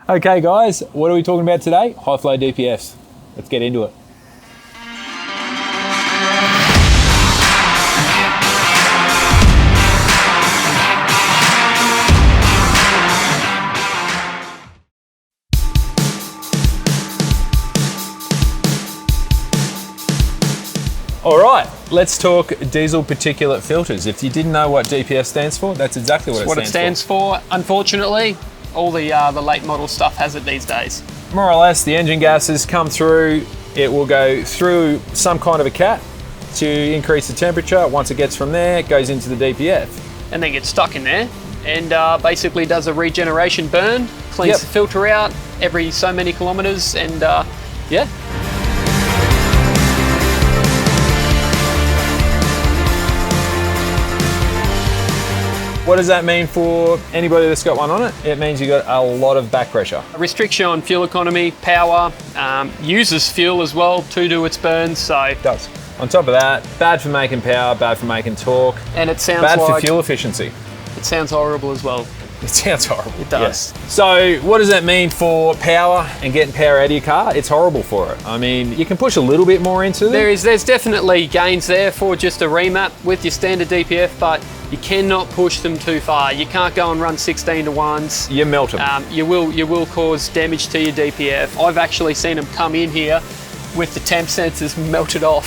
Okay guys, what are we talking about today? High flow DPFs. Let's get into it. All right, let's talk diesel particulate filters. If you didn't know what DPF stands for, that's exactly what it stands for. Unfortunately, all the late model stuff has it these days. More or less, the engine gases come through, it will go through some kind of a cat to increase the temperature. Once it gets from there, it goes into the DPF. And then gets stuck in there and basically does a regeneration burn, cleans the filter out every so many kilometers and yeah. What does that mean for anybody that's got one on it? It means you got a lot of back pressure. A restriction on fuel economy, power, uses fuel as well to do its burns, so. It does. On top of that, bad for making power, bad for making torque. And it sounds bad like, for fuel efficiency. It sounds horrible as well. It sounds horrible. It does. Yes. So what does that mean for power and getting power out of your car? It's horrible for it. I mean, you can push a little bit more into it. There's definitely gains there for just a remap with your standard DPF, but you cannot push them too far. You can't go and run 16 to 1s. You melt them. You will cause damage to your DPF. I've actually seen them come in here with the temp sensors melted off.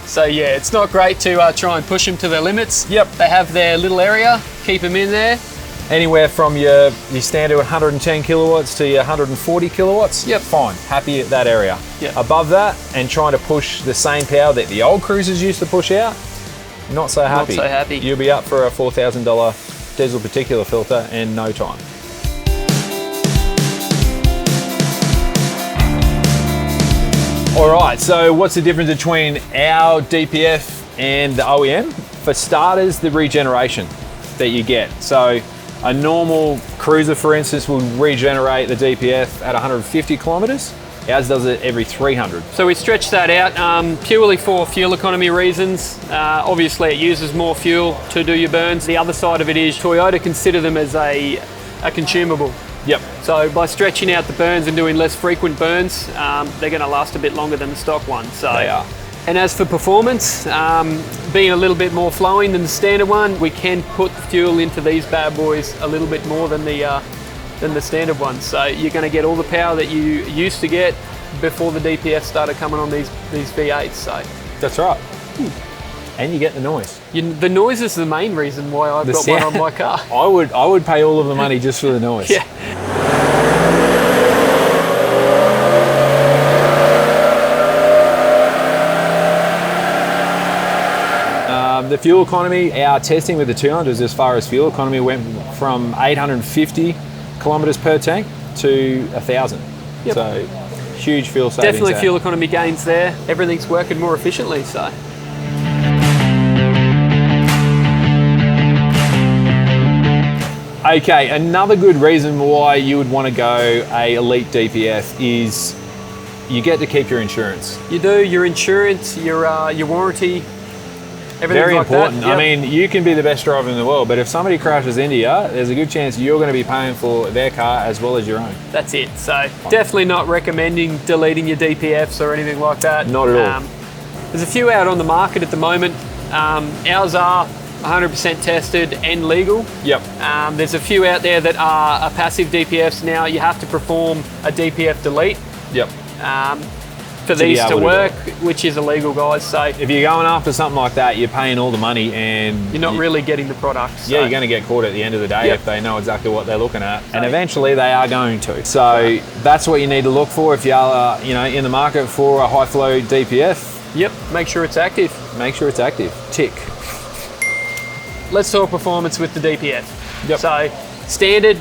So yeah, it's not great to try and push them to their limits. Yep. They have their little area, keep them in there. Anywhere from your standard 110 kilowatts to your 140 kilowatts, yep, fine, happy at that area. Yep. Above that and trying to push the same power that the old cruisers used to push out, not so happy. Not so happy. You'll be up for a $4,000 diesel particulate filter in no time. All right, so what's the difference between our DPF and the OEM? For starters, the regeneration that you get. So a normal cruiser, for instance, will regenerate the DPF at 150 kilometers. Ours does it every 300. So we stretch that out purely for fuel economy reasons. Obviously it uses more fuel to do your burns. The other side of it is Toyota consider them as a consumable. Yep. So by stretching out the burns and doing less frequent burns, they're going to last a bit longer than the stock one. So they are. And as for performance, being a little bit more flowing than the standard one, we can put fuel into these bad boys a little bit more than the standard one. So you're going to get all the power that you used to get before the DPF started coming on these V8s. So that's right. And you get the noise. The noise is the main reason why I've got one on my car. I would pay all of the money just for the noise. Yeah. The fuel economy, our testing with the 200s as far as fuel economy went from 850 kilometers per tank to 1,000. Yep. So huge fuel savings. Definitely there. Fuel economy gains there. Everything's working more efficiently, so. Okay, another good reason why you would want to go a Elite DPF is you get to keep your insurance. You do, your insurance, your warranty, everything very like important. That. Yep. I mean, you can be the best driver in the world, but if somebody crashes into you, there's a good chance you're going to be paying for their car as well as your own. That's it. So definitely not recommending deleting your DPFs or anything like that. Not at all. There's a few out on the market at the moment. Ours are 100% tested and legal. Yep. There's a few out there that are passive DPFs now. You have to perform a DPF delete. Yep. For these to work, which is illegal, guys. So if you're going after something like that, you're paying all the money and you're not really getting the product. So. Yeah, you're going to get caught at the end of the day if they know exactly what they're looking at, and eventually they are going to. So that's what you need to look for if you are, in the market for a high flow DPF. Yep. Make sure it's active. Make sure it's active. Tick. Let's talk performance with the DPF. Yep. So standard,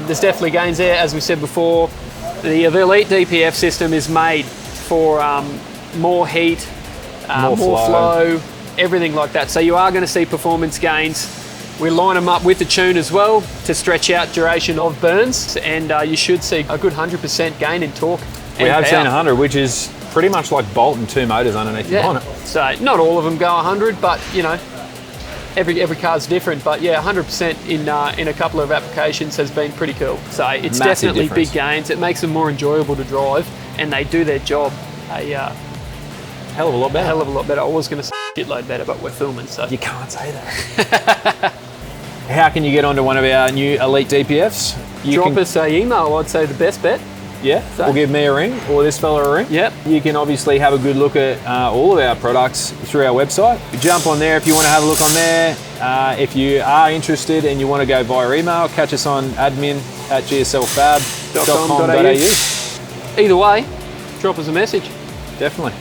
there's definitely gains there. As we said before, the Elite DPF system is made for more heat, more flow, everything like that. So you are going to see performance gains. We line them up with the tune as well to stretch out duration of burns, and you should see a good 100% gain in torque. We have seen 100, which is pretty much like bolting two motors underneath the bonnet. So not all of them go 100, but every car's different, but yeah, 100% in a couple of applications has been pretty cool. So it's Massive definitely difference. big gains. It makes them more enjoyable to drive, and they do their job Hell of a lot a better. hell of a lot better. I was going to say shitload better, but we're filming, so. You can't say that. How can you get onto one of our new Elite DPFs? Drop us an email, I'd say the best bet. Yeah, So- or give me a ring, or this fella a ring. Yep. You can obviously have a good look at all of our products through our website. Jump on there if you want to have a look on there. If you are interested and you want to go via email, catch us on admin@gslfab.com.au. Either way, drop us a message. Definitely.